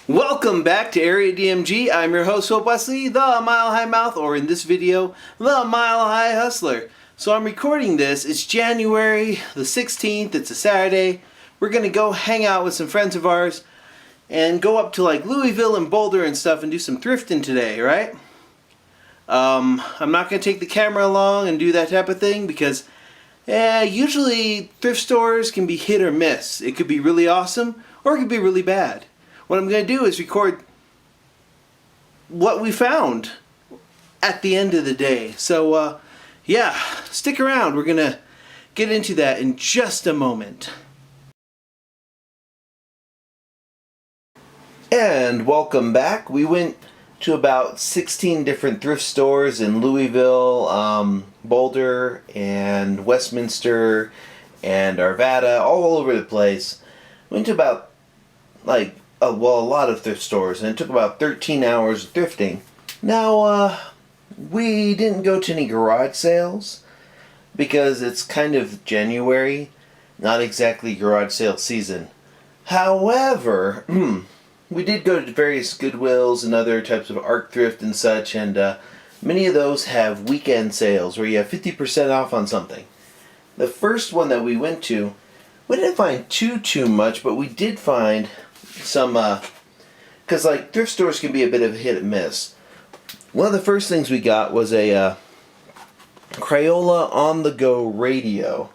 Welcome back to Area DMG. I'm your host, Hope Wesley, the Mile High Mouth, or in this video, the Mile High Hustler. So I'm recording this. It's January the 16th. It's a Saturday. We're going to go hang out with some friends of ours and go up to like Louisville and Boulder and stuff and do some thrifting today, right? I'm not going to take the camera along and do that type of thing because usually thrift stores can be hit or miss. It could be really awesome or it could be really bad. What I'm going to do is record what we found at the end of the day. So, yeah, stick around. We're going to get into that in just a moment. And welcome back. We went to about 16 different thrift stores in Louisville, Boulder, and Westminster, and Arvada, all over the place. Went to about, a lot of thrift stores, and it took about 13 hours of thrifting. Now, we didn't go to any garage sales because it's kind of January, not exactly garage sale season. However, we did go to various Goodwills and other types of art thrift and such, and many of those have weekend sales where you have 50% off on something. The first one that we went to, we didn't find too much, but we did find some, because thrift stores can be a bit of a hit and miss. One of the first things we got was a Crayola on-the-go radio.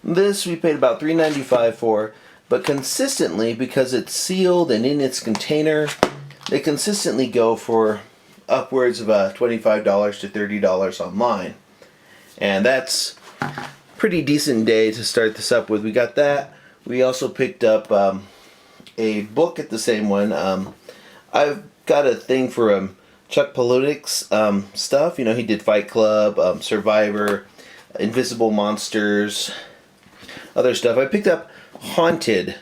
This we paid about $3.95 for, but consistently, because it's sealed and in its container, they consistently go for upwards of $25 to $30 online. And that's a pretty decent day to start this up with. We got that. We also picked up a book at the same one. I've got a thing for Chuck Palahniuk's stuff. You know, he did Fight Club, Survivor, Invisible Monsters, other stuff. I picked up Haunted.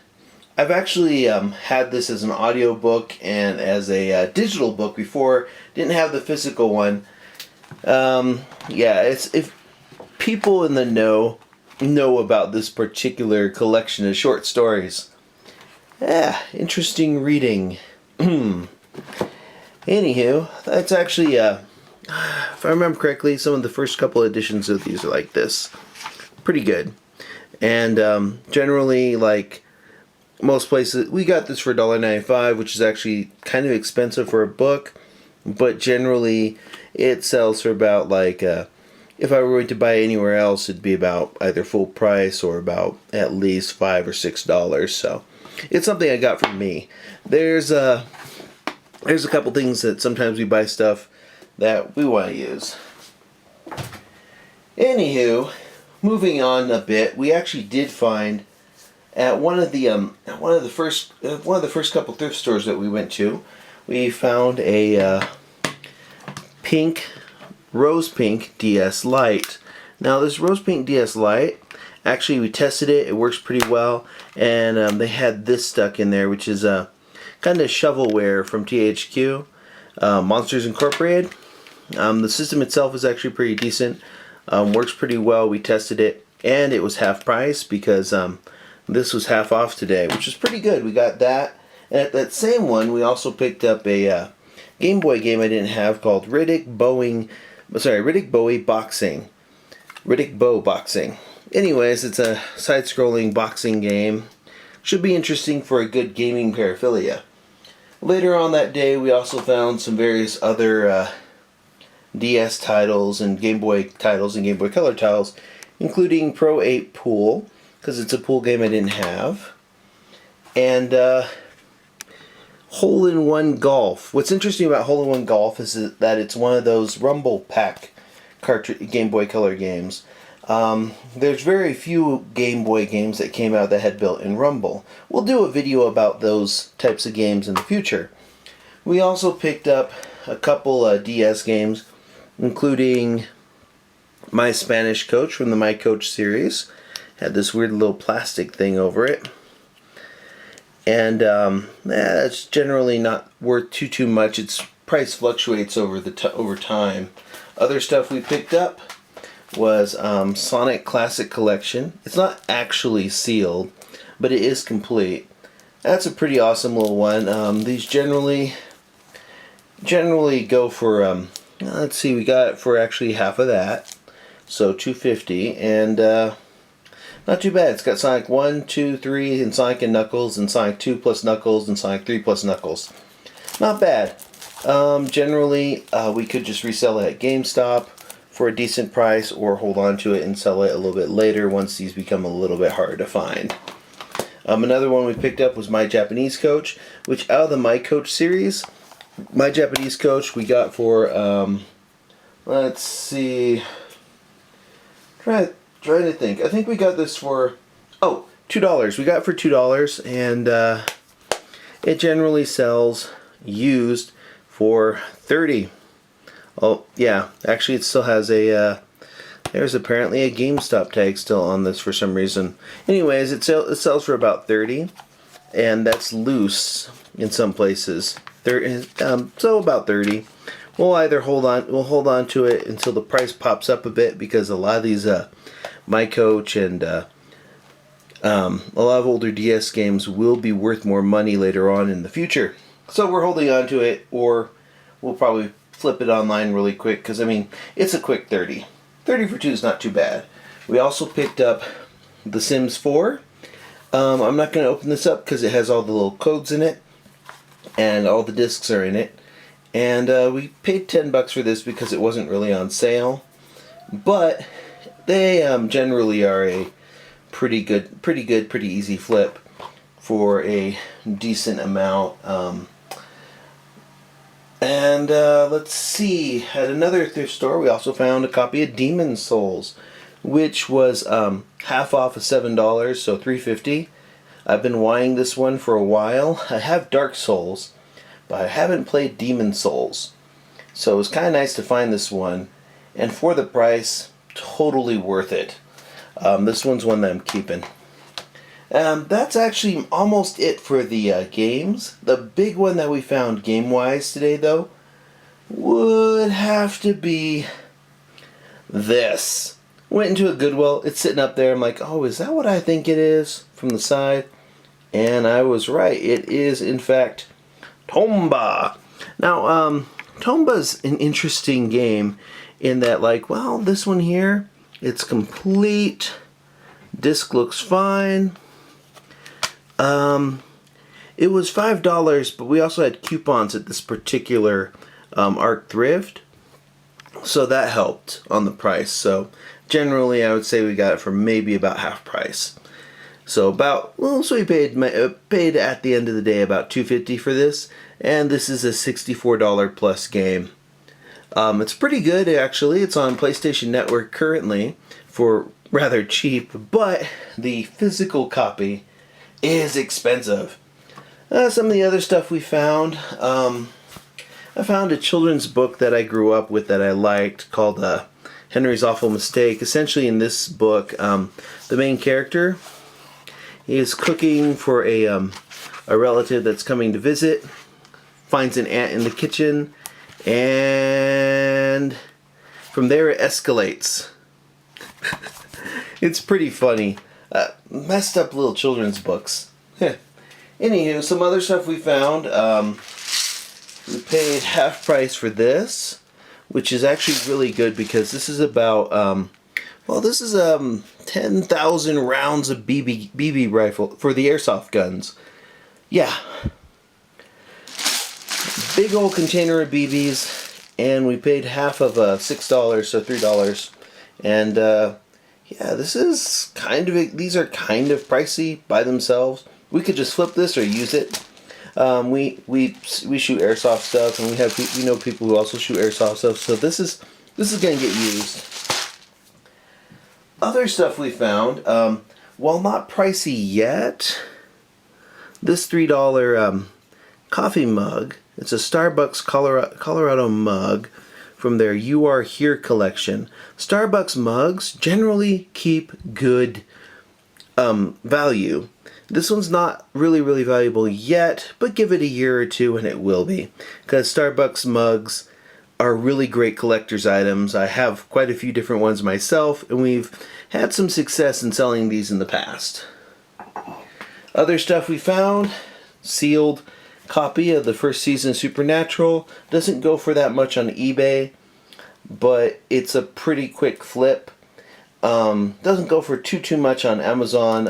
I've actually had this as an audio book and as a digital book before. Didn't have the physical one. It's if people in the know about this particular collection of short stories. Interesting reading. Anywho, that's actually, if I remember correctly, some of the first couple editions of these are like this. Pretty good. And generally, like most places, we got this for $1.95, which is actually kind of expensive for a book. But generally, it sells for about if I were going to buy anywhere else, it'd be about either full price or about at least $5 or $6. So it's something I got from me. There's a couple things that sometimes we buy stuff that we want to use. Anywho, moving on a bit, we actually did find at one of the first couple thrift stores that we went to, we found a rose pink DS Lite. Now this rose pink DS Lite, actually we tested it. It works pretty well, and they had this stuck in there, which is kind of shovelware from THQ, Monsters Incorporated. The system itself is actually pretty decent. Works pretty well. We tested it, and it was half price because this was half off today, which is pretty good. We got that. And at that same one, we also picked up a Game Boy game I didn't have called Riddick Bowe Boxing. Anyways, it's a side-scrolling boxing game. Should be interesting for a good gaming paraphilia. Later on that day, we also found some various other DS titles and Game Boy titles and Game Boy Color titles, including Pro 8 Pool, because it's a pool game I didn't have, and Hole-in-One Golf. What's interesting about Hole-in-One Golf is that it's one of those Rumble Pack Game Boy Color games. There's very few Game Boy games that came out that had built-in Rumble. We'll do a video about those types of games in the future. We also picked up a couple DS games, including My Spanish Coach from the My Coach series. Had this weird little plastic thing over it. And it's generally not worth too much. Its price fluctuates over time. Other stuff we picked up was Sonic Classic Collection. It's not actually sealed, but it is complete. That's a pretty awesome little one. These generally go for let's see, we got it for actually half of that, so $2.50, and not too bad. It's got Sonic 1, 2, 3, and Sonic and Knuckles, and Sonic 2 plus Knuckles, and Sonic 3 plus Knuckles. Not bad. Generally, we could just resell it at GameStop for a decent price, or hold on to it and sell it a little bit later once these become a little bit harder to find. Another one we picked up was My Japanese Coach, which out of the My Coach series, My Japanese Coach we got for, let's see, trying to think. I think we got this for, $2. We got it for $2, and it generally sells used for $30. Oh, yeah, actually it still has a, there's apparently a GameStop tag still on this for some reason. Anyways, it sells for about $30, and that's loose in some places. So about $30. We'll hold on to it until the price pops up a bit, because a lot of these My Coach and a lot of older DS games will be worth more money later on in the future. So we're holding on to it, or we'll probably flip it online really quick, because I mean, it's a quick 30. 30 for 2 is not too bad. We also picked up The Sims 4. I'm not going to open this up because it has all the little codes in it, and all the discs are in it. And we paid $10 for this because it wasn't really on sale. But they generally are a pretty easy flip for a decent amount. Let's see, at another thrift store we also found a copy of Demon Souls, which was half off of $7, so $3.50. I've been wanting this one for a while. I have Dark Souls, but I haven't played Demon Souls. So it was kind of nice to find this one, and for the price, totally worth it. This one's one that I'm keeping. That's actually almost it for the games. The big one that we found game-wise today, though, would have to be this. Went into a Goodwill. It's sitting up there. I'm like, oh, is that what I think it is from the side? And I was right. It is, in fact, Tomba. Now, Tomba's an interesting game in that, like, well, this one here, it's complete. Disc looks fine. It was $5, but we also had coupons at this particular Arc Thrift, so that helped on the price. So generally, I would say we got it for maybe about half price. So so we paid at the end of the day about $2.50 for this, and this is a $64 plus game. It's pretty good actually. It's on PlayStation Network currently for rather cheap, but the physical copy is expensive. Some of the other stuff we found, I found a children's book that I grew up with that I liked called Henry's Awful Mistake. Essentially in this book, the main character is cooking for a relative that's coming to visit, finds an ant in the kitchen, and from there it escalates. It's pretty funny. Messed up little children's books. Anywho, some other stuff we found. We paid half price for this, which is actually really good because this is about, this is 10,000 rounds of BB rifle for the airsoft guns. Yeah. Big old container of BBs, and we paid half of $6, so $3. And yeah, these are kind of pricey by themselves. We could just flip this or use it. We shoot airsoft stuff, and we know people who also shoot airsoft stuff. So this is gonna get used. Other stuff we found, while not pricey yet, this $3 coffee mug. It's a Starbucks Colorado mug from their You Are Here collection. Starbucks mugs generally keep good value. This one's not really valuable yet, but give it a year or two and it will be. Because Starbucks mugs are really great collector's items. I have quite a few different ones myself, and we've had some success in selling these in the past. Other stuff we found, sealed copy of the first season of Supernatural. Doesn't go for that much on eBay, but it's a pretty quick flip. Doesn't go for too much on Amazon.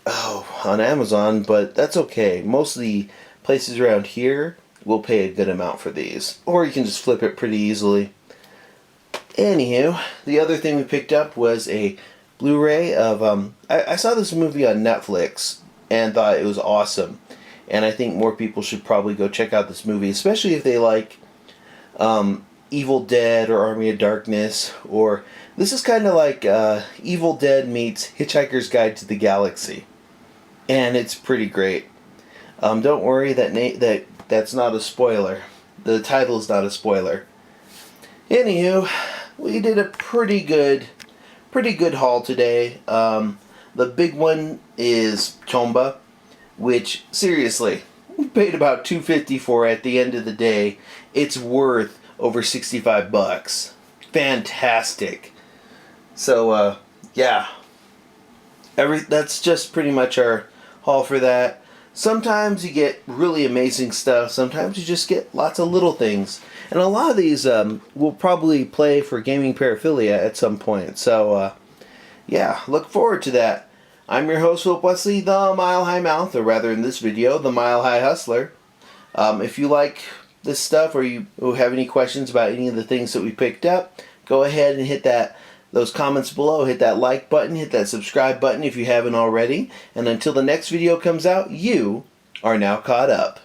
On Amazon, but that's okay. Most of the places around here will pay a good amount for these, or you can just flip it pretty easily. Anywho, the other thing we picked up was a Blu-ray of I saw this movie on Netflix and thought it was awesome, and I think more people should probably go check out this movie, especially if they like Evil Dead or Army of Darkness, or this is kind of like Evil Dead meets Hitchhiker's Guide to the Galaxy, and it's pretty great. Don't worry, that's not a spoiler. The title is not a spoiler. Anywho, we did a pretty good haul today. The big one is Tomba, which seriously, we paid about $2.50 for at the end of the day. It's worth over $65. Fantastic. So yeah, that's just pretty much our haul for that. Sometimes you get really amazing stuff. Sometimes you just get lots of little things. And a lot of these will probably play for gaming paraphilia at some point. So yeah, look forward to that. I'm your host, Philip Wesley, the Mile High Mouth, or rather in this video, the Mile High Hustler. If you like this stuff, or you have any questions about any of the things that we picked up, go ahead and hit those comments below. Hit that like button, hit that subscribe button if you haven't already. And until the next video comes out, you are now caught up.